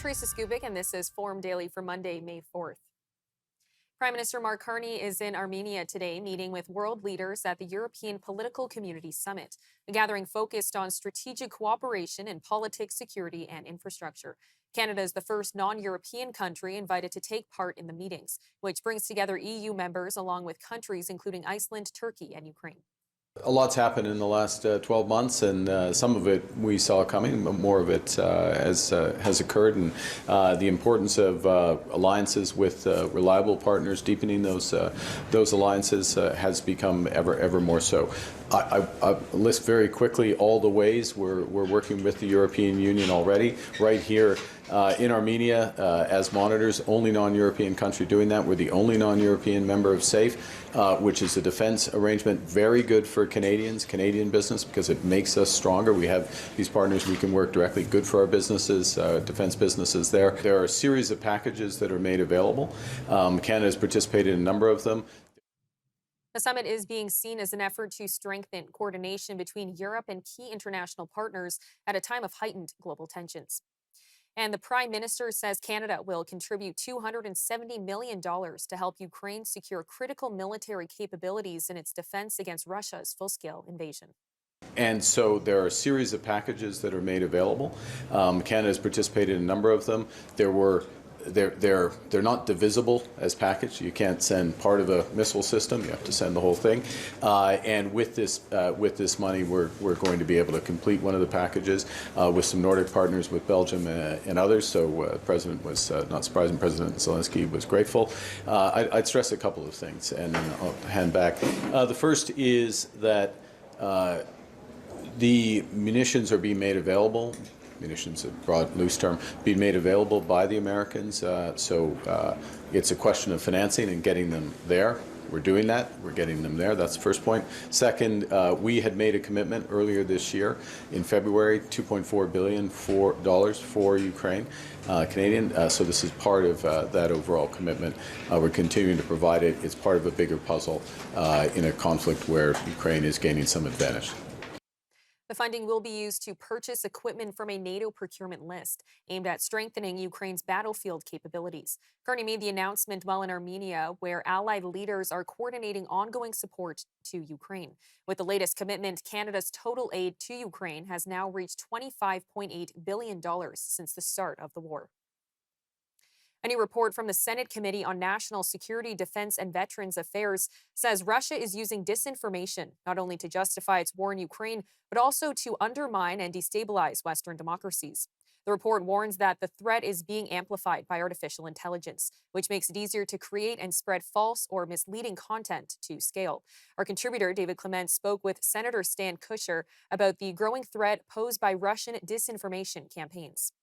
Teresa Skubik, and this is Forum Daily for Monday, May 4th. Prime Minister Mark Carney is in Armenia today, meeting with world leaders at the European Political Community Summit, a gathering focused on strategic cooperation in politics, security, and infrastructure. Canada is the first non-European country invited to take part in the meetings, which brings together EU members along with countries including Iceland, Turkey, and Ukraine. A lot's happened in the last 12 months, and some of it we saw coming, but more of it has occurred. And the importance of alliances with reliable partners, deepening those alliances has become ever more so. I list very quickly all the ways we're working with the European Union already. Right here in Armenia, as monitors, only non-European country doing that. We're the only non-European member of SAFE, which is a defense arrangement very good for Canadian business, because it makes us stronger. We have these partners we can work directly, good for our businesses, defense businesses there. There are a series of packages that are made available. Canada has participated in a number of them. The summit is being seen as an effort to strengthen coordination between Europe and key international partners at a time of heightened global tensions. And the Prime Minister says Canada will contribute $270 million to help Ukraine secure critical military capabilities in its defense against Russia's full-scale invasion. And so there are a series of packages that are made available. Canada has participated in a number of them. They're not divisible as package. You can't send part of a missile system. You have to send the whole thing. And with this money, we're going to be able to complete one of the packages with some Nordic partners, with Belgium and others. So the President was not surprising. President Zelensky was grateful. I'd stress a couple of things, and then I'll hand back. The first is that the munitions are being made available. Munitions, a broad, loose term, being made available by the Americans. So it's a question of financing and getting them there. We're doing that. We're getting them there. That's the first point. Second, we had made a commitment earlier this year in February, $2.4 billion for Ukraine, Canadian. So this is part of that overall commitment. We're continuing to provide it. It's part of a bigger puzzle in a conflict where Ukraine is gaining some advantage. The funding will be used to purchase equipment from a NATO procurement list aimed at strengthening Ukraine's battlefield capabilities. Carney made the announcement while in Armenia, where allied leaders are coordinating ongoing support to Ukraine. With the latest commitment, Canada's total aid to Ukraine has now reached $25.8 billion since the start of the war. A new report from the Senate Committee on National Security, Defense, and Veterans Affairs says Russia is using disinformation not only to justify its war in Ukraine, but also to undermine and destabilize Western democracies. The report warns that the threat is being amplified by artificial intelligence, which makes it easier to create and spread false or misleading content to scale. Our contributor, David Clement, spoke with Senator Stan Kusher about the growing threat posed by Russian disinformation campaigns.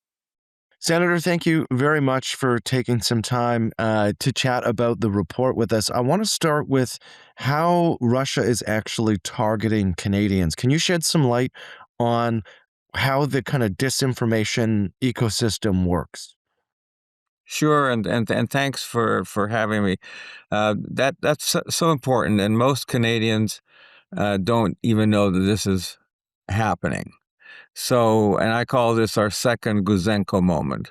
Senator, thank you very much for taking some time to chat about the report with us. I want to start with how Russia is actually targeting Canadians. Can you shed some light on how the kind of disinformation ecosystem works? Sure, and thanks for having me. That's so important, and most Canadians don't even know that this is happening. So, and I call this our second Guzenko moment.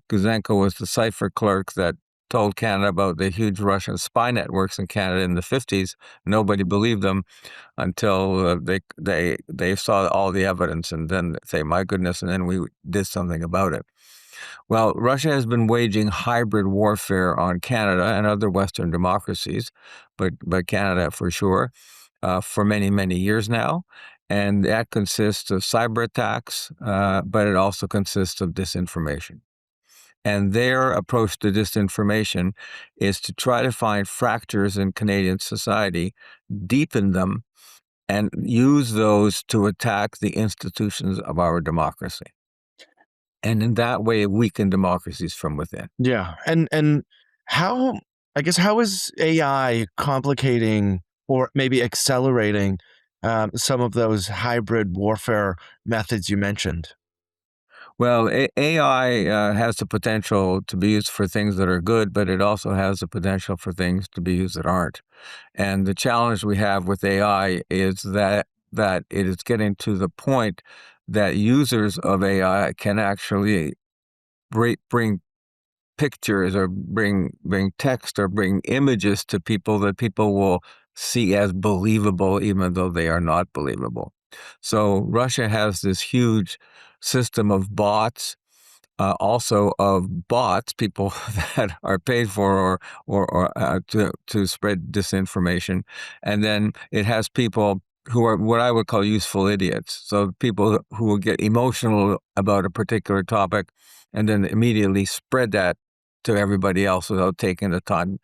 Guzenko was the cipher clerk that told Canada about the huge Russian spy networks in Canada in the 50s. Nobody believed them until they saw all the evidence, and then say, my goodness, and then we did something about it. Well, Russia has been waging hybrid warfare on Canada and other Western democracies, but Canada for sure, for many years now. And that consists of cyber attacks, but it also consists of disinformation. And their approach to disinformation is to try to find fractures in Canadian society, deepen them, and use those to attack the institutions of our democracy. And in that way, weaken democracies from within. Yeah. And how is AI complicating or maybe accelerating some of those hybrid warfare methods you mentioned? Well, AI has the potential to be used for things that are good, but it also has the potential for things to be used that aren't. And the challenge we have with AI is that it is getting to the point that users of AI can actually bring pictures or bring text or bring images to people that people will see as believable, even though they are not believable. So Russia has this huge system of bots, also of bots, people that are paid for or to spread disinformation, and then it has people who are what I would call useful idiots. So people who will get emotional about a particular topic, and then immediately spread that to everybody else without taking the time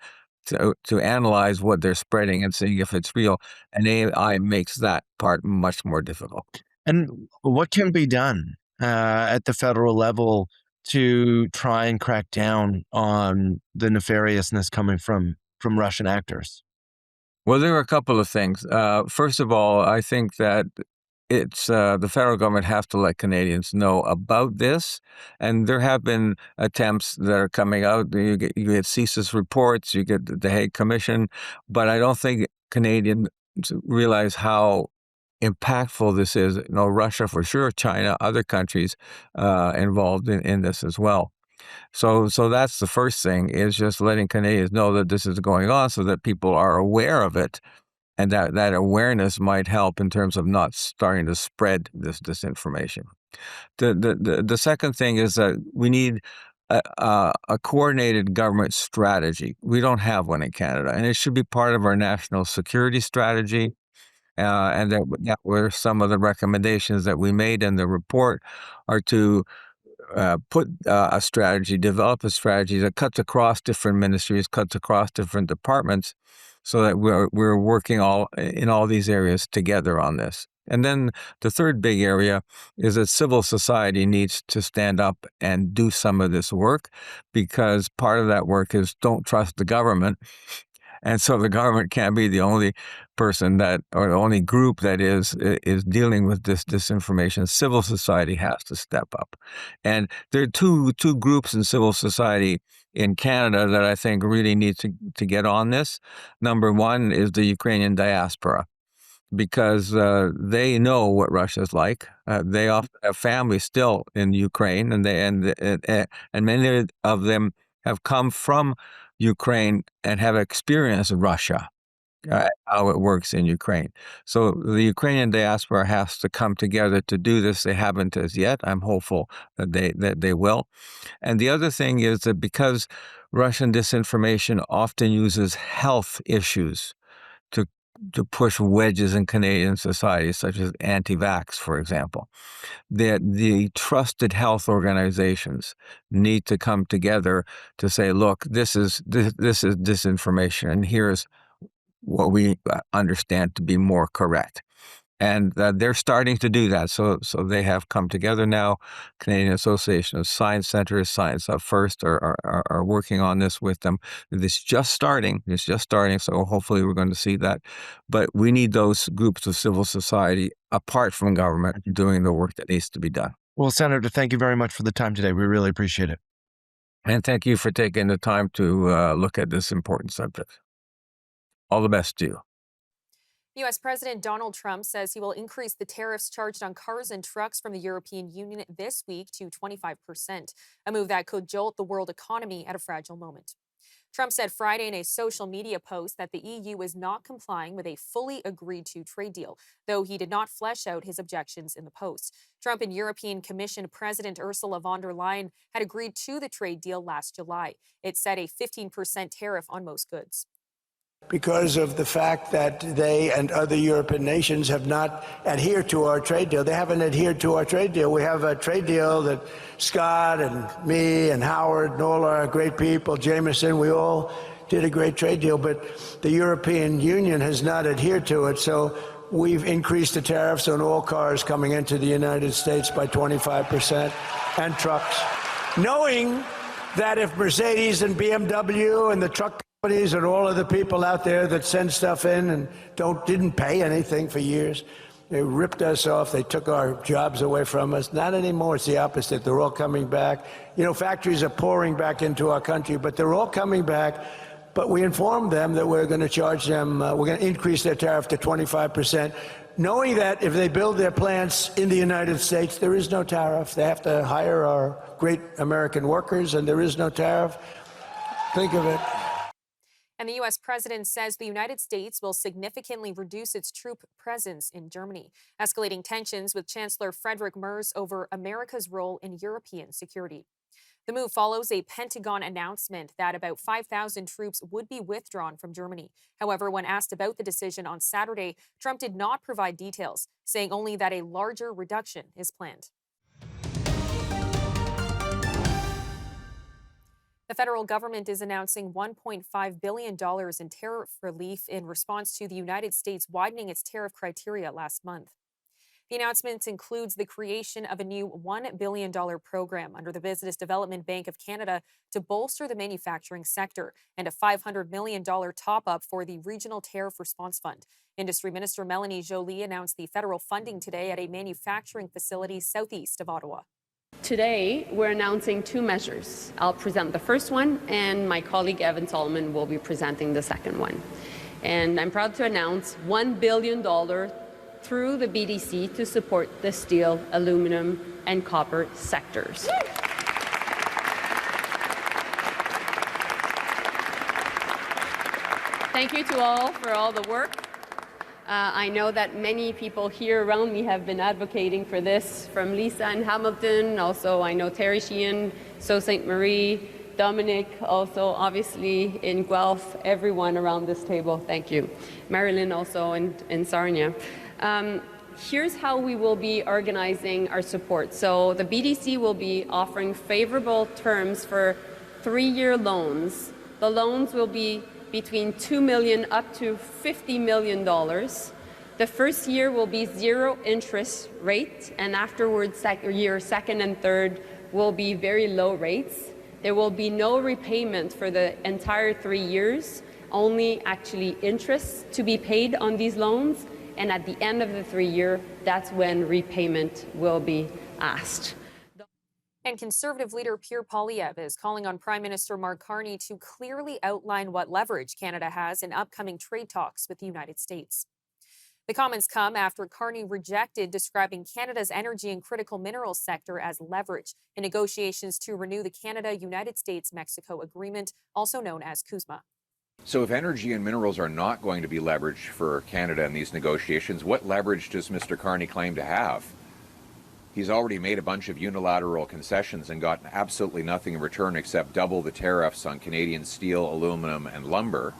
to analyze what they're spreading and seeing if it's real. And AI makes that part much more difficult. And what can be done at the federal level to try and crack down on the nefariousness coming from Russian actors? Well, there are a couple of things. First of all, I think that it's the federal government have to let Canadians know about this, and there have been attempts that are coming out. You get CSIS reports, you get the Hague Commission, but I don't think Canadians realize how impactful this is. You know, Russia for sure, China, other countries involved in this as well. So that's the first thing, is just letting Canadians know that this is going on so that people are aware of it, and that awareness might help in terms of not starting to spread this disinformation. The second thing is that we need a coordinated government strategy. We don't have one in Canada, and it should be part of our national security strategy. And that were some of the recommendations that we made in the report, are to put a strategy, develop a strategy that cuts across different ministries, cuts across different departments, so that we're working all in all these areas together on this. And then the third big area is that civil society needs to stand up and do some of this work, because part of that work is don't trust the government. And so the government can't be the only person that, or the only group that is dealing with this disinformation. Civil society has to step up. And there are two groups in civil society in Canada that I think really need to get on this. Number one is the Ukrainian diaspora, because they know what Russia's like. They often have families still in Ukraine, and many of them have come from Ukraine and have experienced Russia, how it works in Ukraine. So the Ukrainian diaspora has to come together to do this. They haven't as yet. I'm hopeful that they will. And the other thing is that because Russian disinformation often uses health issues to push wedges in Canadian society, such as anti-vax, for example, that the trusted health organizations need to come together to say, look, this is disinformation, and here's what we understand to be more correct. And they're starting to do that. So they have come together now. Canadian Association of Science Centers, Science Up First, are working on this with them. It's just starting. So hopefully we're going to see that. But we need those groups of civil society, apart from government, doing the work that needs to be done. Well, Senator, thank you very much for the time today. We really appreciate it. And thank you for taking the time to look at this important subject. All the best to you. U.S. President Donald Trump says he will increase the tariffs charged on cars and trucks from the European Union this week to 25%, a move that could jolt the world economy at a fragile moment. Trump said Friday in a social media post that the EU is not complying with a fully agreed-to trade deal, though he did not flesh out his objections in the post. Trump and European Commission President Ursula von der Leyen had agreed to the trade deal last July. It set a 15% tariff on most goods. Because of the fact that they and other European nations have not adhered to our trade deal. They haven't adhered to our trade deal. We have a trade deal that Scott and me and Howard and all our great people, Jameson, we all did a great trade deal, but the European Union has not adhered to it. So we've increased the tariffs on all cars coming into the United States by 25%, and trucks. Knowing that if Mercedes and BMW and the truck companies and all of the people out there that send stuff in and didn't pay anything for years, they ripped us off, they took our jobs away from us. Not anymore, it's the opposite. They're all coming back. You know, factories are pouring back into our country, but they're all coming back. But we informed them that we're going to charge them, we're going to increase their tariff to 25%. knowing that if they build their plants in the United States, there is no tariff. They have to hire our great American workers, and there is no tariff. Think of it. And the U.S. president says the United States will significantly reduce its troop presence in Germany, escalating tensions with Chancellor Friedrich Merz over America's role in European security. The move follows a Pentagon announcement that about 5,000 troops would be withdrawn from Germany. However, when asked about the decision on Saturday, Trump did not provide details, saying only that a larger reduction is planned. The federal government is announcing $1.5 billion in tariff relief in response to the United States widening its tariff criteria last month. The announcement includes the creation of a new $1 billion program under the Business Development Bank of Canada to bolster the manufacturing sector and a $500 million top-up for the Regional Tariff Response Fund. Industry Minister Melanie Joly announced the federal funding today at a manufacturing facility southeast of Ottawa. Today, we're announcing two measures. I'll present the first one, and my colleague Evan Solomon will be presenting the second one. And I'm proud to announce $1 billion through the BDC to support the steel, aluminum, and copper sectors. Thank you to all for all the work. I know that many people here around me have been advocating for this, from Lisa in Hamilton, also I know Terry Sheehan, Sault Ste. Marie, Dominic, also obviously in Guelph, everyone around this table, thank you. Marilyn also in Sarnia. Here's how we will be organizing our support. So the BDC will be offering favorable terms for 3-year loans. The loans will be between $2 million up to $50 million. The first year will be 0 interest rate, and afterwards, year second and third will be very low rates. There will be no repayment for the entire 3 years, only actually interest to be paid on these loans. And at the end of the 3-year, that's when repayment will be asked. And Conservative leader Pierre Poilievre is calling on Prime Minister Mark Carney to clearly outline what leverage Canada has in upcoming trade talks with the United States. The comments come after Carney rejected describing Canada's energy and critical minerals sector as leverage in negotiations to renew the Canada-United States-Mexico agreement, also known as CUSMA. So if energy and minerals are not going to be leverage for Canada in these negotiations, what leverage does Mr. Carney claim to have? He's already made a bunch of unilateral concessions and gotten absolutely nothing in return except double the tariffs on Canadian steel, aluminum, and lumber.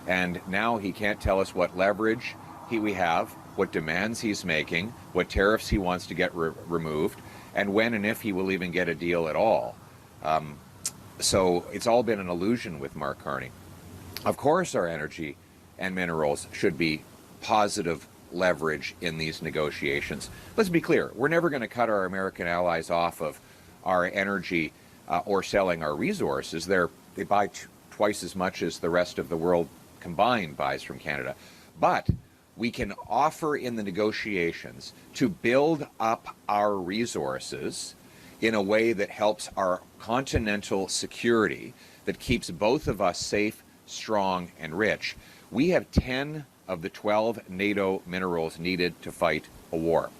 And now he can't tell us what leverage we have, what demands he's making, what tariffs he wants to get removed, and when and if he will even get a deal at all. So it's all been an illusion with Mark Carney. Of course, our energy and minerals should be positive leverage in these negotiations. Let's be clear, we're never going to cut our American allies off of our energy or selling our resources. They buy twice as much as the rest of the world combined buys from Canada. But we can offer in the negotiations to build up our resources in a way that helps our continental security, that keeps both of us safe, strong, and rich. We have 10 of the 12 NATO minerals needed to fight a war.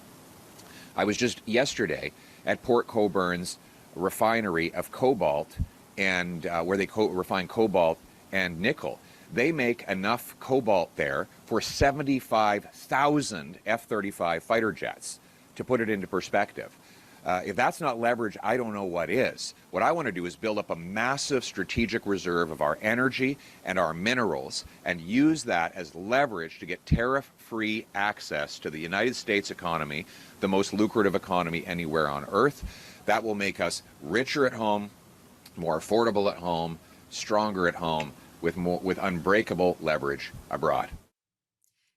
I was just yesterday at Port Coburn's refinery of cobalt, and where they refine cobalt and nickel. They make enough cobalt there for 75,000 F-35 fighter jets, to put it into perspective. If that's not leverage, I don't know what is. What I want to do is build up a massive strategic reserve of our energy and our minerals and use that as leverage to get tariff-free access to the United States economy, the most lucrative economy anywhere on earth. That will make us richer at home, more affordable at home, stronger at home, with unbreakable leverage abroad.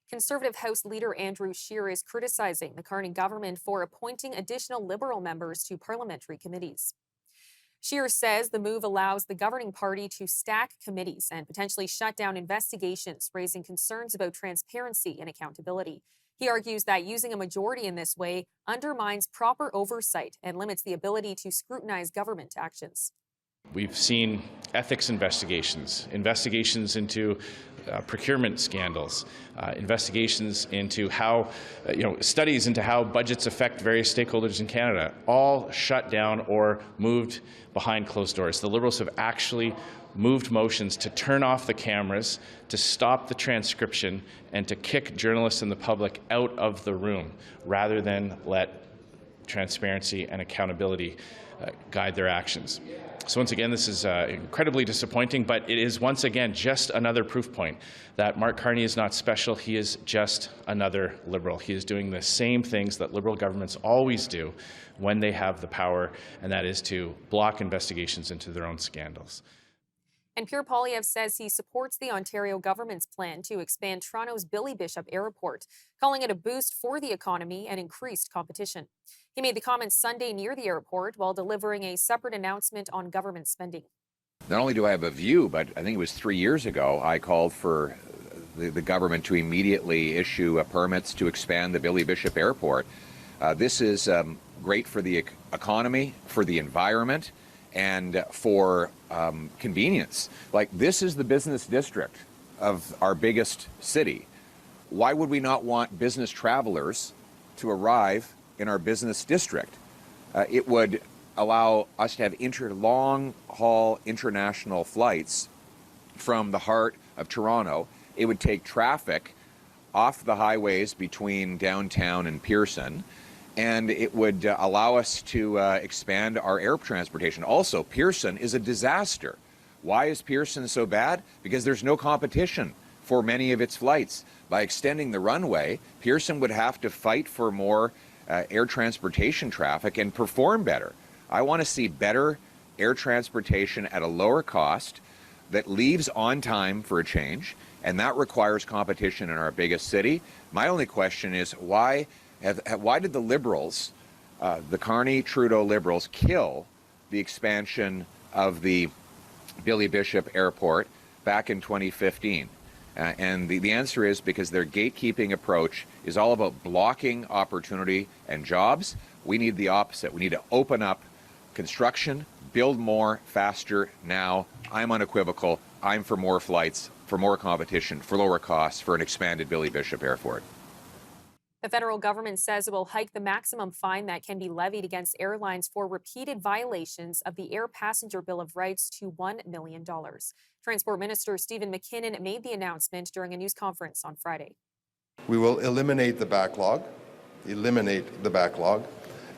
Conservative House Leader Andrew Scheer is criticizing the Carney government for appointing additional Liberal members to parliamentary committees. Scheer says the move allows the governing party to stack committees and potentially shut down investigations, raising concerns about transparency and accountability. He argues that using a majority in this way undermines proper oversight and limits the ability to scrutinize government actions. We've seen ethics investigations into procurement scandals, investigations into how, studies into how budgets affect various stakeholders in Canada, all shut down or moved behind closed doors. The Liberals have actually moved motions to turn off the cameras, to stop the transcription, and to kick journalists and the public out of the room, rather than let transparency and accountability guide their actions. So once again, this is incredibly disappointing, but it is once again just another proof point that Mark Carney is not special. He is just another Liberal. He is doing the same things that Liberal governments always do when they have the power, and that is to block investigations into their own scandals. And Pierre Poilievre says he supports the Ontario government's plan to expand Toronto's Billy Bishop Airport, calling it a boost for the economy and increased competition. He made the comments Sunday near the airport while delivering a separate announcement on government spending. Not only do I have a view, but I think it was 3 years ago, I called for the government to immediately issue permits to expand the Billy Bishop Airport. This is great for the economy, for the environment, and for convenience. Like, this is the business district of our biggest city. Why would we not want business travelers to arrive in our business district? It would allow us to have long-haul international flights from the heart of Toronto. It would take traffic off the highways between downtown and Pearson, and it would allow us to expand our air transportation. Also, Pearson is a disaster. Why is Pearson so bad? Because there's no competition for many of its flights. By extending the runway, Pearson would have to fight for more air transportation traffic and perform better. I want to see better air transportation at a lower cost that leaves on time for a change, and that requires competition in our biggest city. My only question is, why did the Liberals, the Carney-Trudeau Liberals, kill the expansion of the Billy Bishop Airport back in 2015? And the answer is because their gatekeeping approach is all about blocking opportunity and jobs. We need the opposite. We need to open up construction, build more, faster, now. I'm unequivocal. I'm for more flights, for more competition, for lower costs, for an expanded Billy Bishop Airport. The federal government says it will hike the maximum fine that can be levied against airlines for repeated violations of the Air Passenger Bill of Rights to $1 million. Transport Minister Stephen McKinnon made the announcement during a news conference on Friday. We will eliminate the backlog,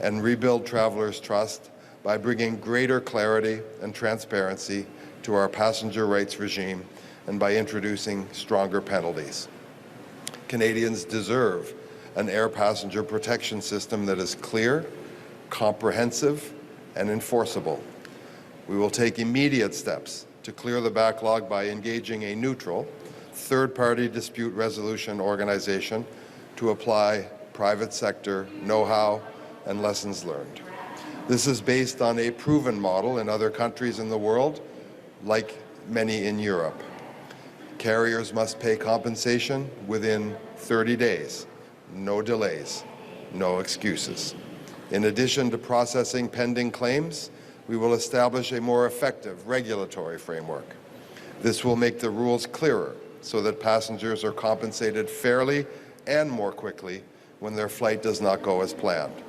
and rebuild travelers' trust by bringing greater clarity and transparency to our passenger rights regime and by introducing stronger penalties. Canadians deserve an air passenger protection system that is clear, comprehensive, and enforceable. We will take immediate steps to clear the backlog by engaging a neutral, third-party dispute resolution organization to apply private sector know-how and lessons learned. This is based on a proven model in other countries in the world, like many in Europe. Carriers must pay compensation within 30 days. No delays, no excuses. In addition to processing pending claims, we will establish a more effective regulatory framework. This will make the rules clearer so that passengers are compensated fairly and more quickly when their flight does not go as planned.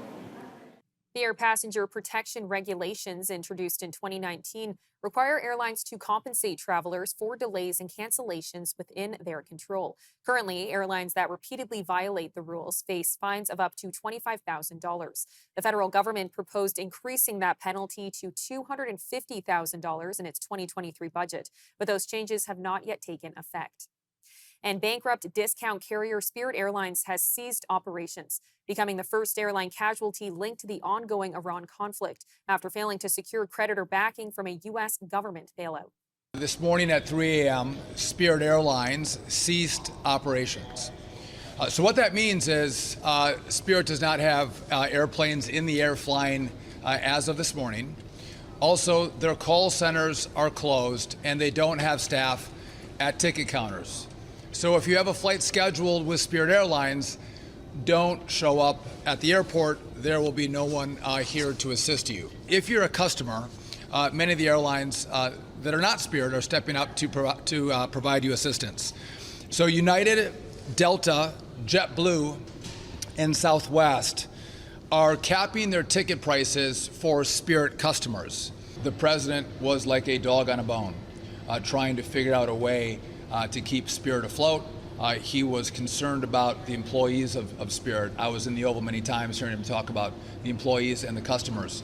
The air passenger protection regulations introduced in 2019 require airlines to compensate travelers for delays and cancellations within their control. Currently, airlines that repeatedly violate the rules face fines of up to $25,000. The federal government proposed increasing that penalty to $250,000 in its 2023 budget, but those changes have not yet taken effect. And bankrupt discount carrier Spirit Airlines has ceased operations, becoming the first airline casualty linked to the ongoing Iran conflict after failing to secure creditor backing from a U.S. government bailout. This morning at 3 a.m., Spirit Airlines ceased operations. So what that means is Spirit does not have airplanes in the air flying as of this morning. Also, their call centers are closed and they don't have staff at ticket counters. So if you have a flight scheduled with Spirit Airlines, don't show up at the airport. There will be no one here to assist you. If you're a customer, many of the airlines that are not Spirit are stepping up to provide you assistance. So United, Delta, JetBlue, and Southwest are capping their ticket prices for Spirit customers. The president was like a dog on a bone, trying to figure out a way to keep Spirit afloat. He was concerned about the employees of Spirit. I was in the Oval many times hearing him talk about the employees and the customers.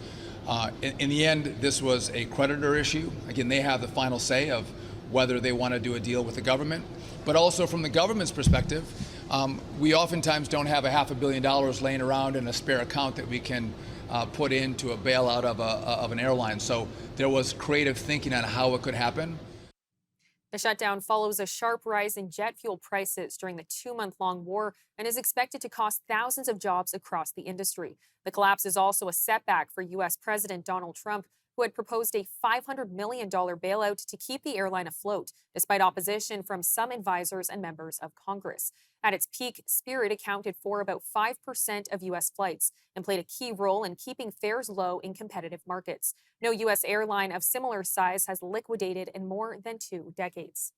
In the end, this was a creditor issue. Again, they have the final say of whether they want to do a deal with the government. But also from the government's perspective, we oftentimes don't have $500 million laying around in a spare account that we can put into a bailout of an airline. So there was creative thinking on how it could happen. The shutdown follows a sharp rise in jet fuel prices during the 2-month-long war and is expected to cost thousands of jobs across the industry. The collapse is also a setback for U.S. President Donald Trump, who had proposed a $500 million bailout to keep the airline afloat, despite opposition from some advisors and members of Congress. At its peak, Spirit accounted for about 5% of U.S. flights and played a key role in keeping fares low in competitive markets. No U.S. airline of similar size has liquidated in more than 2 decades.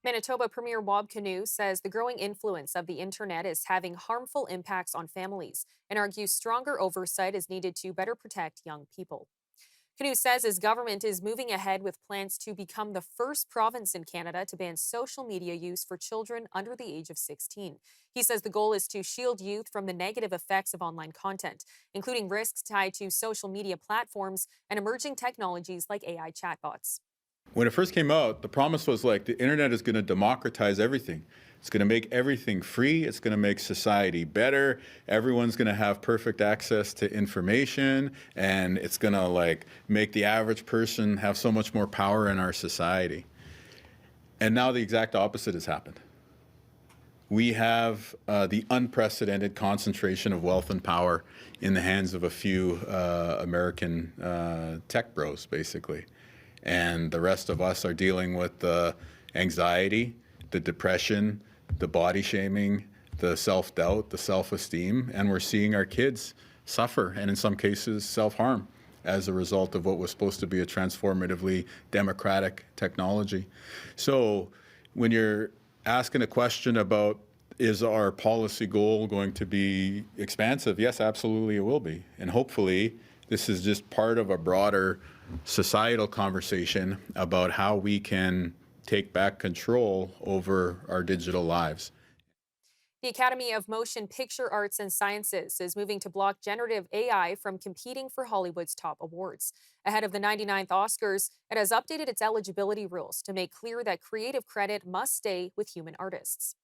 Manitoba Premier Wab Kinew says the growing influence of the internet is having harmful impacts on families and argues stronger oversight is needed to better protect young people. Kinew says his government is moving ahead with plans to become the first province in Canada to ban social media use for children under the age of 16. He says the goal is to shield youth from the negative effects of online content, including risks tied to social media platforms and emerging technologies like AI chatbots. When it first came out, the promise was like the internet is going to democratize everything. It's going to make everything free. It's going to make society better. Everyone's going to have perfect access to information, and it's going to like make the average person have so much more power in our society. And now the exact opposite has happened. We have the unprecedented concentration of wealth and power in the hands of a few American tech bros, basically. And the rest of us are dealing with the anxiety, the depression, the body shaming, the self-doubt, the self-esteem, and we're seeing our kids suffer and in some cases self-harm as a result of what was supposed to be a transformatively democratic technology. So when you're asking a question about is our policy goal going to be expansive? Yes, absolutely it will be. And hopefully this is just part of a broader societal conversation about how we can take back control over our digital lives. The Academy of Motion Picture Arts and Sciences is moving to block generative AI from competing for Hollywood's top awards. Ahead of the 99th Oscars, it has updated its eligibility rules to make clear that creative credit must stay with human artists.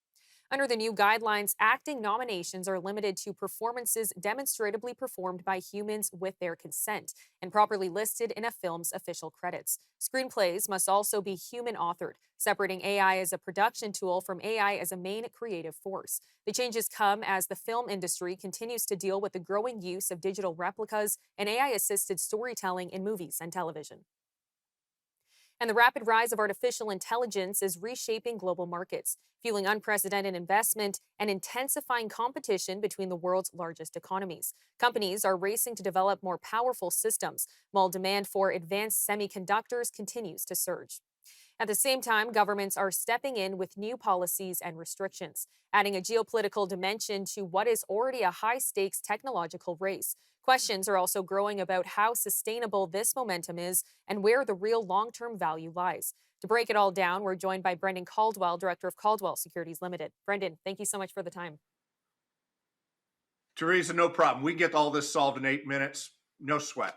Under the new guidelines, acting nominations are limited to performances demonstrably performed by humans with their consent and properly listed in a film's official credits. Screenplays must also be human-authored, separating AI as a production tool from AI as a main creative force. The changes come as the film industry continues to deal with the growing use of digital replicas and AI-assisted storytelling in movies and television. And the rapid rise of artificial intelligence is reshaping global markets, fueling unprecedented investment and intensifying competition between the world's largest economies. Companies are racing to develop more powerful systems, while demand for advanced semiconductors continues to surge. At the same time, governments are stepping in with new policies and restrictions, adding a geopolitical dimension to what is already a high-stakes technological race. Questions are also growing about how sustainable this momentum is and where the real long-term value lies. To break it all down, we're joined by Brendan Caldwell, Director of Caldwell Securities Limited. Brendan, thank you so much for the time. Teresa, no problem. We get all this solved in 8 minutes. No sweat.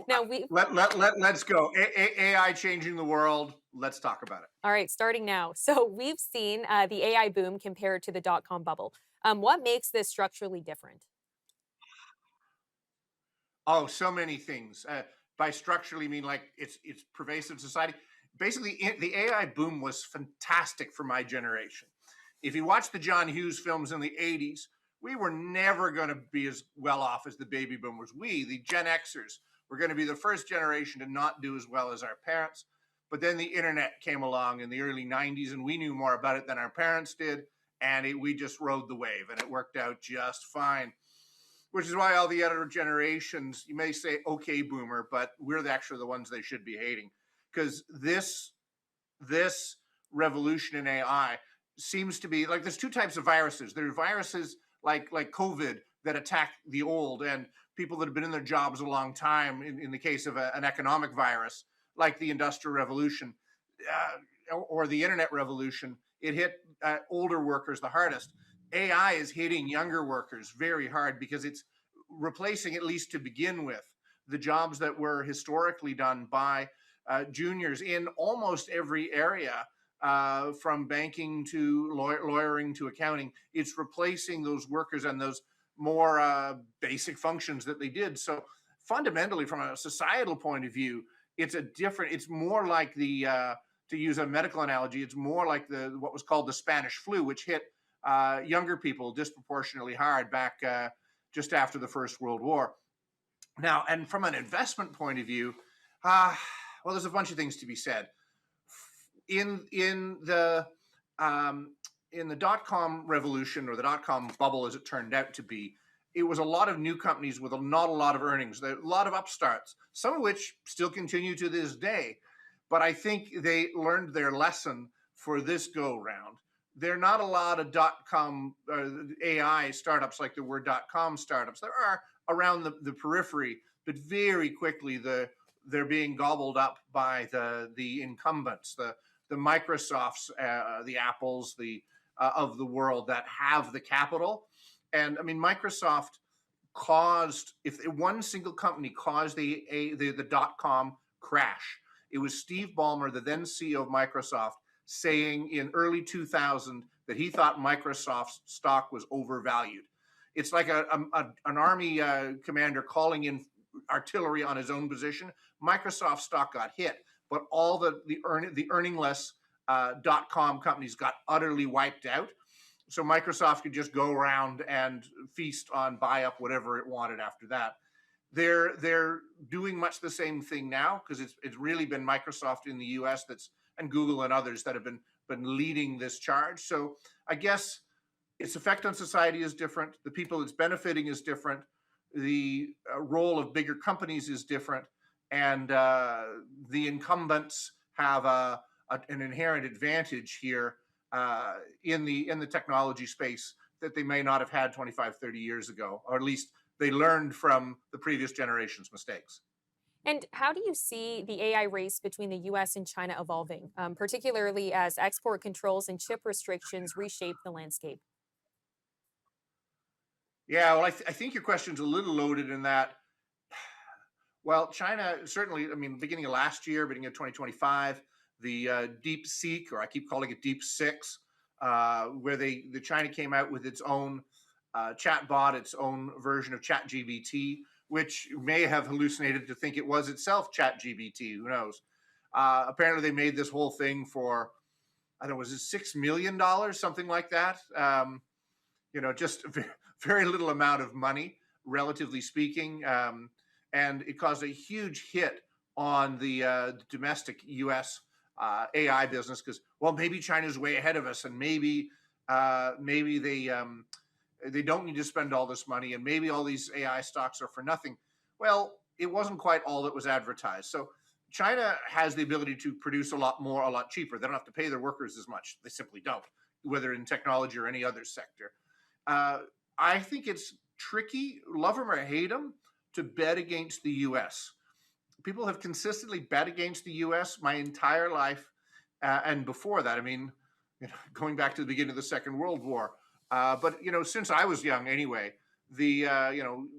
Now let's go. AI changing the world. Let's talk about it. All right, starting now. So we've seen the AI boom compared to the dot-com bubble. What makes this structurally different? Oh, so many things. By structurally mean like it's pervasive society. Basically, the AI boom was fantastic for my generation. If you watch the John Hughes films in the 80s, we were never going to be as well off as the baby boomers. We, the Gen Xers, were going to be the first generation to not do as well as our parents. But then the internet came along in the early 90s, and we knew more about it than our parents did, and we just rode the wave, and it worked out just fine. which is why all the other generations, you may say, okay, boomer, but we're actually the ones they should be hating, because this revolution in AI seems to be like, there's two types of viruses. There are viruses like COVID that attack the old and people that have been in their jobs a long time. In the case of an economic virus, like the Industrial Revolution or the Internet Revolution, it hit older workers the hardest. AI is hitting younger workers very hard because it's replacing, at least to begin with, the jobs that were historically done by juniors in almost every area, from banking to lawyering to accounting. It's replacing those workers and those more basic functions that they did. So fundamentally, from a societal point of view, it's more like to use a medical analogy, it's more like what was called the Spanish flu, which hit younger people disproportionately hard back just after the First World War. Now, and from an investment point of view, well, there's a bunch of things to be said. In the dot-com revolution, or the dot-com bubble as it turned out to be, it was a lot of new companies with not a lot of earnings, a lot of upstarts, some of which still continue to this day. But I think they learned their lesson for this go-round. There are not a lot of dot-com AI startups like there were dot-com startups. There are around the periphery, but very quickly they're being gobbled up by the incumbents, the Microsofts, the Apples, of the world that have the capital. And I mean, Microsoft caused, if one single company caused the dot-com crash, it was Steve Ballmer, the then CEO of Microsoft, saying in early 2000 that he thought Microsoft's stock was overvalued. It's like an army commander calling in artillery on his own position. Microsoft stock got hit, but all the earningless dot-com companies got utterly wiped out. So Microsoft could just go around and feast on buy up whatever it wanted after that. They're doing much the same thing now, because it's really been Microsoft in the US and Google and others that have been leading this charge. So I guess its effect on society is different. The people it's benefiting is different. The role of bigger companies is different, and the incumbents have an inherent advantage here in the technology space that they may not have had 25, 30 years ago, or at least they learned from the previous generation's mistakes. And how do you see the AI race between the US and China evolving, particularly as export controls and chip restrictions reshape the landscape? Yeah, well, I think your question's a little loaded in that. Well, China certainly, I mean, beginning of last year, beginning of 2025, the Deep Seek, or I keep calling it Deep Six, where the China came out with its own chat bot, its own version of ChatGPT, which may have hallucinated to think it was itself ChatGPT. Who knows? Apparently, they made this whole thing for, I don't know, was it $6 million, something like that? Just a very little amount of money, relatively speaking, and it caused a huge hit on the domestic U.S. AI business, because, well, maybe China's way ahead of us, and maybe they don't need to spend all this money, and maybe all these AI stocks are for nothing. Well, it wasn't quite all that was advertised. So China has the ability to produce a lot more, a lot cheaper. They don't have to pay their workers as much. They simply don't, whether in technology or any other sector. I think it's tricky, love them or hate them, to bet against the U.S. People have consistently bet against the U.S. my entire life, and before that, I mean, going back to the beginning of the Second World War. But since I was young, anyway, the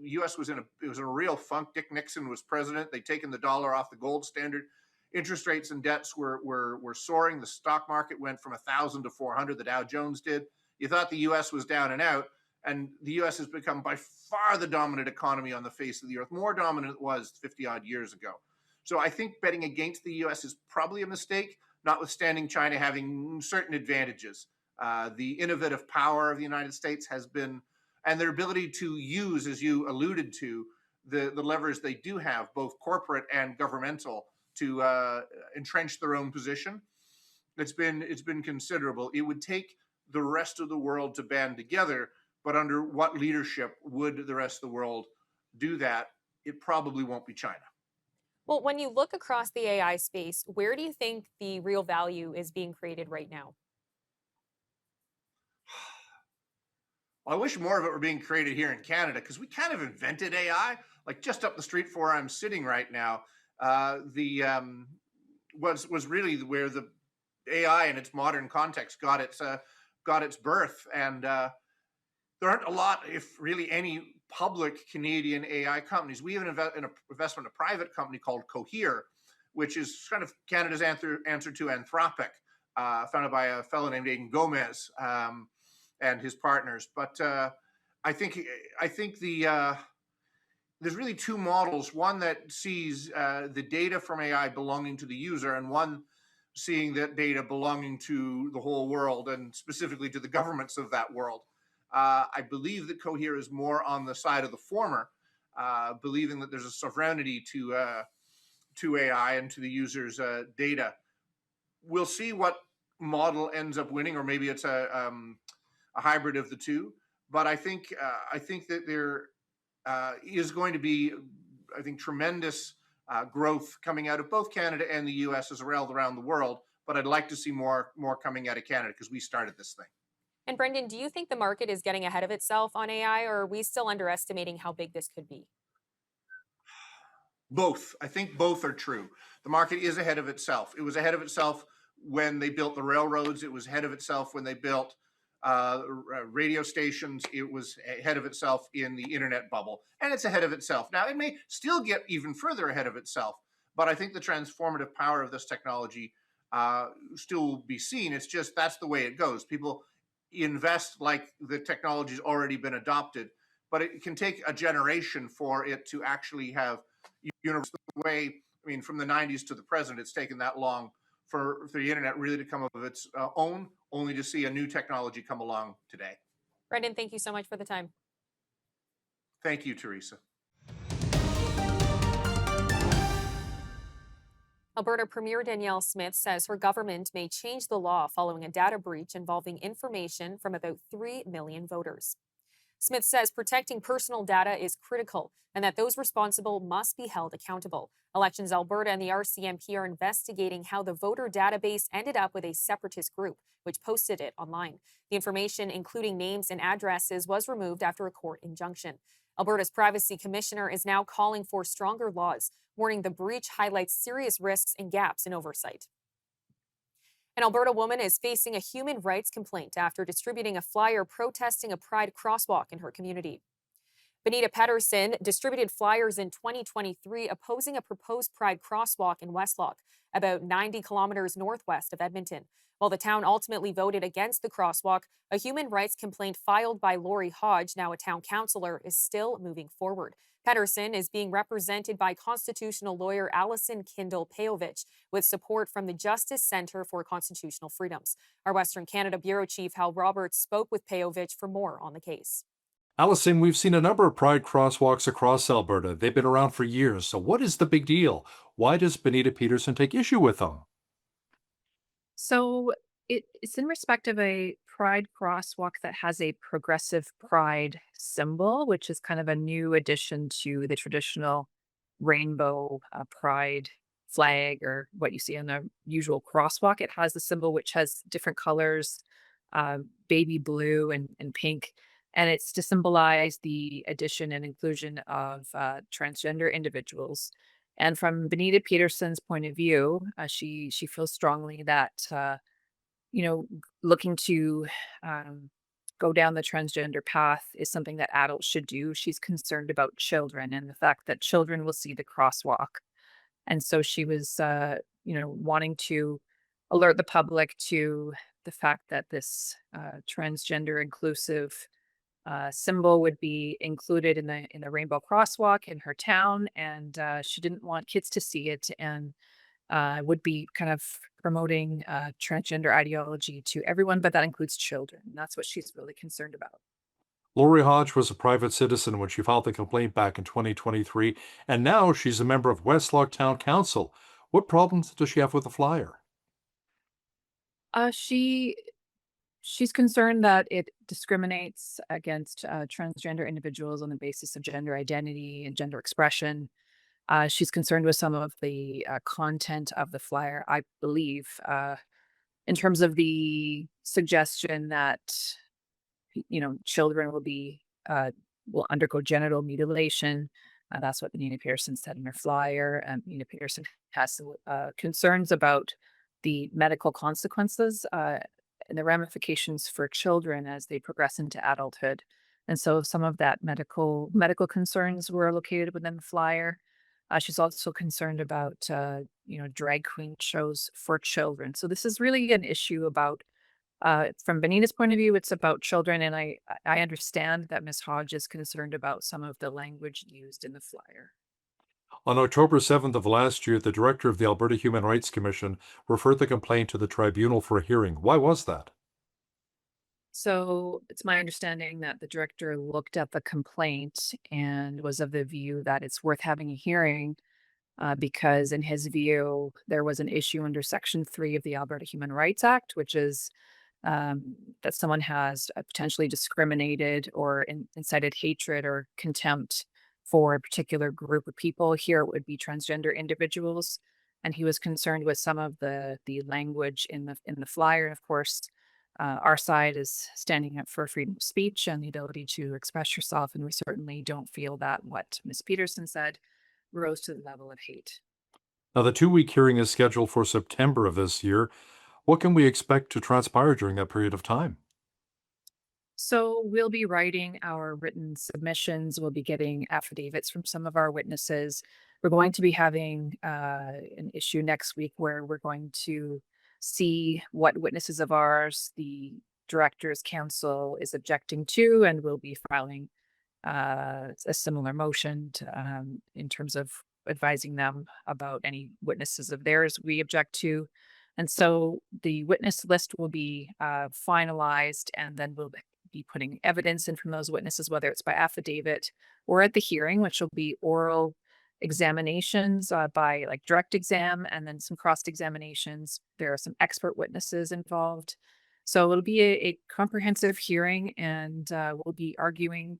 U.S. was in a real funk. Dick Nixon was president. They'd taken the dollar off the gold standard. Interest rates and debts were soaring. The stock market went from 1,000 to 400. The Dow Jones did. You thought the U.S. was down and out, and the U.S. has become by far the dominant economy on the face of the earth, more dominant than it was 50 odd years ago. So I think betting against the U.S. is probably a mistake, notwithstanding China having certain advantages. The innovative power of the United States has been, and their ability to use, as you alluded to, the levers they do have, both corporate and governmental, to entrench their own position. It's been considerable. It would take the rest of the world to band together but under what leadership would the rest of the world do that? It probably won't be China. Well, when you look across the AI space, where do you think the real value is being created right now? I wish more of it were being created here in Canada because we kind of invented AI. Like just up the street from where I'm sitting right now, the was really where the AI in its modern context got its birth, and there aren't a lot, if really any, public Canadian AI companies. We have an investment in a private company called Cohere, which is kind of Canada's answer to Anthropic, founded by a fellow named Aidan Gomez and his partners. But I think there's really two models: one that sees the data from AI belonging to the user, and one seeing that data belonging to the whole world, and specifically to the governments of that world. I believe that Cohere is more on the side of the former, believing that there's a sovereignty to AI and to the user's data. We'll see what model ends up winning, or maybe it's a hybrid of the two. But I think that there is going to be, I think, tremendous growth coming out of both Canada and the U.S. as well around the world. But I'd like to see more coming out of Canada because we started this thing. And Brendan, do you think the market is getting ahead of itself on AI, or are we still underestimating how big this could be? Both. I think both are true. The market is ahead of itself. It was ahead of itself when they built the railroads. It was ahead of itself when they built radio stations. It was ahead of itself in the internet bubble, and it's ahead of itself now. It may still get even further ahead of itself, but I think the transformative power of this technology still will be seen. It's just that's the way it goes. People invest like the technology's already been adopted, but it can take a generation for it to actually have universal way. I mean, from the 90s to the present, it's taken that long for the internet really to come up of its own, only to see a new technology come along today. Brendan, thank you so much for the time. Thank you, Teresa. Alberta Premier Danielle Smith says her government may change the law following a data breach involving information from about 3 million voters. Smith says protecting personal data is critical and that those responsible must be held accountable. Elections Alberta and the RCMP are investigating how the voter database ended up with a separatist group, which posted it online. The information, including names and addresses, was removed after a court injunction. Alberta's Privacy Commissioner is now calling for stronger laws, warning the breach highlights serious risks and gaps in oversight. An Alberta woman is facing a human rights complaint after distributing a flyer protesting a Pride crosswalk in her community. Benita Pedersen distributed flyers in 2023 opposing a proposed Pride crosswalk in Westlock, about 90 kilometers northwest of Edmonton. While the town ultimately voted against the crosswalk, a human rights complaint filed by Lori Hodge, now a town councillor, is still moving forward. Pedersen is being represented by constitutional lawyer Alison Kindle-Pejovic, with support from the Justice Centre for Constitutional Freedoms. Our Western Canada Bureau Chief Hal Roberts spoke with Pejovic for more on the case. Allison, we've seen a number of Pride crosswalks across Alberta. They've been around for years. So what is the big deal? Why does Benita Pedersen take issue with them? So it's in respect of a Pride crosswalk that has a progressive Pride symbol, which is kind of a new addition to the traditional rainbow Pride flag or what you see on the usual crosswalk. It has the symbol which has different colors, baby blue and pink. And it's to symbolize the addition and inclusion of transgender individuals. And from Benita Petersen's point of view, she feels strongly that looking to go down the transgender path is something that adults should do. She's concerned about children and the fact that children will see the crosswalk, and so she was, wanting to alert the public to the fact that this transgender inclusive symbol would be included in the rainbow crosswalk in her town, and she didn't want kids to see it, and would be kind of promoting transgender ideology to everyone, but that includes children. That's what she's really concerned about. Lori Hodge was a private citizen when she filed the complaint back in 2023, and now she's a member of Westlock Town Council. What problems does she have with the flyer? She She's concerned that it discriminates against transgender individuals on the basis of gender identity and gender expression. She's concerned with some of the content of the flyer, I believe, in terms of the suggestion that children will undergo genital mutilation. That's what Nina Pearson said in her flyer. Nina Pearson has some concerns about the medical consequences and the ramifications for children as they progress into adulthood. And so some of that medical concerns were located within the flyer. She's also concerned about drag queen shows for children. So this is really an issue about from Benita's point of view, it's about children, and I understand that Ms. Hodge is concerned about some of the language used in the flyer. On October 7th of last year, the director of the Alberta Human Rights Commission referred the complaint to the tribunal for a hearing. Why was that? So it's my understanding that the director looked at the complaint and was of the view that it's worth having a hearing because, in his view, there was an issue under Section 3 of the Alberta Human Rights Act, which is that someone has potentially discriminated or incited hatred or contempt for a particular group of people. Here it would be transgender individuals, and he was concerned with some of the language in the flyer. Of course, our side is standing up for freedom of speech and the ability to express yourself, and we certainly don't feel that what Ms. Peterson said rose to the level of hate. Now, the 2-week hearing is scheduled for September of this year. What can we expect to transpire during that period of time? So we'll be writing our written submissions. We'll be getting affidavits from some of our witnesses. We're going to be having an issue next week where we're going to see what witnesses of ours the director's council is objecting to, and we'll be filing a similar motion in terms of advising them about any witnesses of theirs we object to. And so the witness list will be finalized, and then we'll be putting evidence in from those witnesses, whether it's by affidavit or at the hearing, which will be oral examinations by like direct exam and then some cross examinations. There are some expert witnesses involved. So it'll be a comprehensive hearing, and we'll be arguing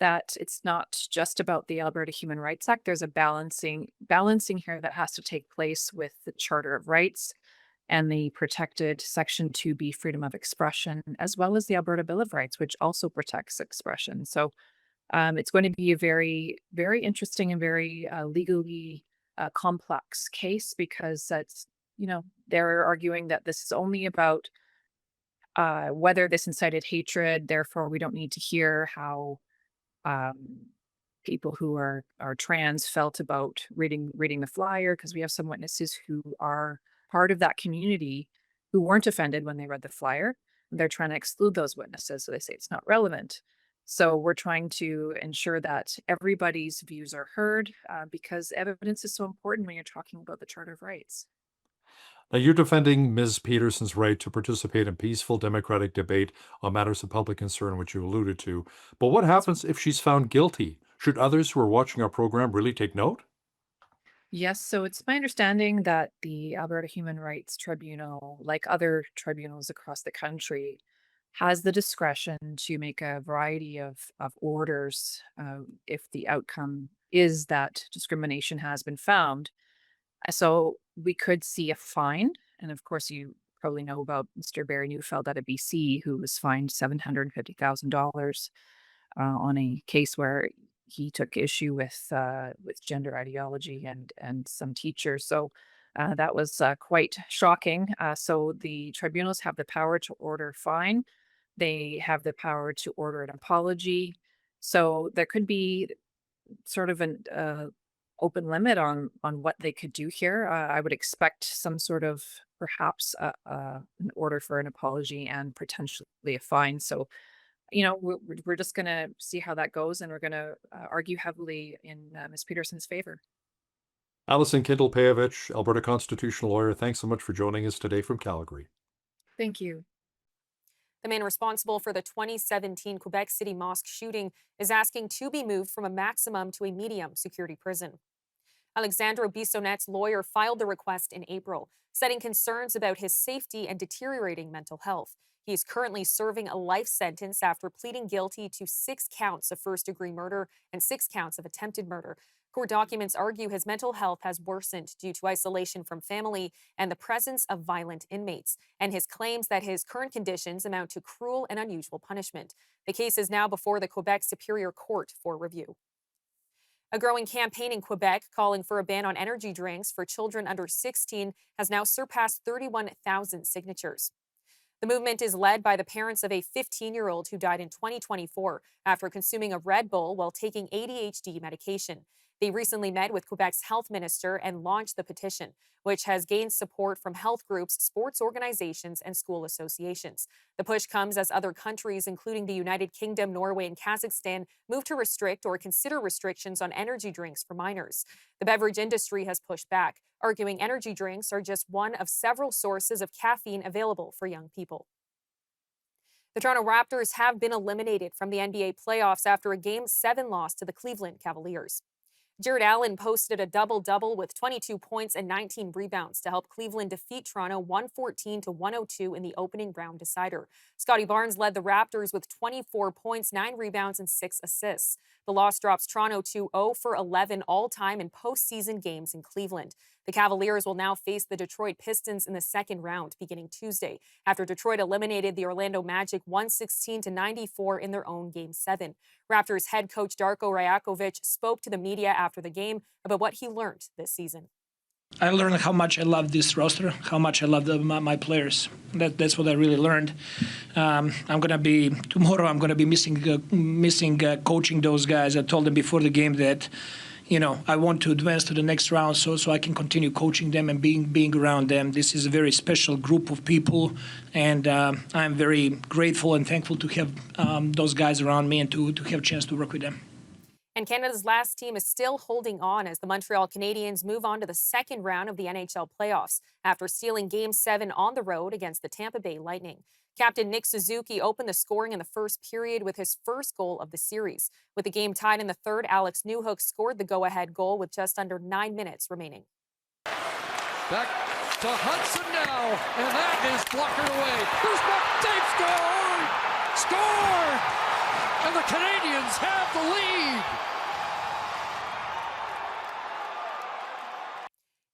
that it's not just about the Alberta Human Rights Act. There's a balancing here that has to take place with the Charter of Rights and the protected Section 2B freedom of expression, as well as the Alberta Bill of Rights, which also protects expression. So it's going to be a very, very interesting and very legally complex case because they're arguing that this is only about whether this incited hatred. Therefore, we don't need to hear how um, people who are trans felt about reading the flyer, because we have some witnesses who are part of that community who weren't offended when they read the flyer. They're trying to exclude those witnesses, so they say it's not relevant. So we're trying to ensure that everybody's views are heard because evidence is so important when you're talking about the Charter of Rights. Now, you're defending Ms. Peterson's right to participate in peaceful democratic debate on matters of public concern, which you alluded to. But what happens if she's found guilty? Should others who are watching our program really take note? Yes, so it's my understanding that the Alberta Human Rights Tribunal, like other tribunals across the country, has the discretion to make a variety of orders if the outcome is that discrimination has been found. So we could see a fine. And of course, you probably know about Mr. Barry Neufeld out of BC, who was fined $750,000 on a case where he took issue with gender ideology and some teachers. So that was quite shocking. So the tribunals have the power to order fine. They have the power to order an apology. So there could be sort of an open limit on what they could do here. I would expect some sort of perhaps an order for an apology and potentially a fine. So we're just going to see how that goes, and we're going to argue heavily in Ms. Peterson's favor. Alison Kindle-Payovich, Alberta constitutional lawyer, thanks so much for joining us today from Calgary. Thank you. The man responsible for the 2017 Quebec City mosque shooting is asking to be moved from a maximum to a medium security prison. Alexandre Bissonnet's lawyer filed the request in April, citing concerns about his safety and deteriorating mental health. He is currently serving a life sentence after pleading guilty to 6 counts of first-degree murder and 6 counts of attempted murder. Court documents argue his mental health has worsened due to isolation from family and the presence of violent inmates, and his claims that his current conditions amount to cruel and unusual punishment. The case is now before the Quebec Superior Court for review. A growing campaign in Quebec calling for a ban on energy drinks for children under 16 has now surpassed 31,000 signatures. The movement is led by the parents of a 15-year-old who died in 2024 after consuming a Red Bull while taking ADHD medication. They recently met with Quebec's health minister and launched the petition, which has gained support from health groups, sports organizations, and school associations. The push comes as other countries, including the United Kingdom, Norway, and Kazakhstan, move to restrict or consider restrictions on energy drinks for minors. The beverage industry has pushed back, arguing energy drinks are just one of several sources of caffeine available for young people. The Toronto Raptors have been eliminated from the NBA playoffs after a Game 7 loss to the Cleveland Cavaliers. Jared Allen posted a double-double with 22 points and 19 rebounds to help Cleveland defeat Toronto 114-102 in the opening round decider. Scotty Barnes led the Raptors with 24 points, 9 rebounds, and 6 assists. The loss drops Toronto to 0-for-11 all-time in postseason games in Cleveland. The Cavaliers will now face the Detroit Pistons in the second round beginning Tuesday, after Detroit eliminated the Orlando Magic 116-94 in their own Game 7. Raptors head coach Darko Rajakovic spoke to the media after the game about what he learned this season. I learned how much I love this roster, how much I love my players. That's what I really learned. Tomorrow I'm gonna be missing coaching those guys. I told them before the game that, I want to advance to the next round so I can continue coaching them and being around them. This is a very special group of people, and I'm very grateful and thankful to have those guys around me and to have a chance to work with them. And Canada's last team is still holding on as the Montreal Canadiens move on to the second round of the NHL playoffs after stealing Game 7 on the road against the Tampa Bay Lightning. Captain Nick Suzuki opened the scoring in the first period with his first goal of the series. With the game tied in the third, Alex Newhook scored the go-ahead goal with just under 9 minutes remaining. Back to Hudson now, and that is blockered away. There's Dave score! And the Canadiens have the lead.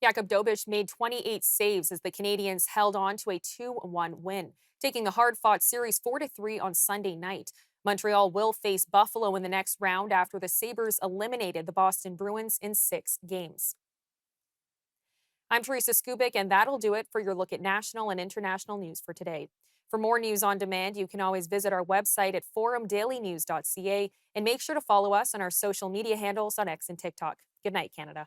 Jakub Dobeš made 28 saves as the Canadiens held on to a 2-1 win, taking the hard-fought series 4-3 on Sunday night. Montreal will face Buffalo in the next round after the Sabres eliminated the Boston Bruins in 6 games. I'm Teresa Skubik, and that'll do it for your look at national and international news for today. For more news on demand, you can always visit our website at forumdailynews.ca and make sure to follow us on our social media handles on X and TikTok. Good night, Canada.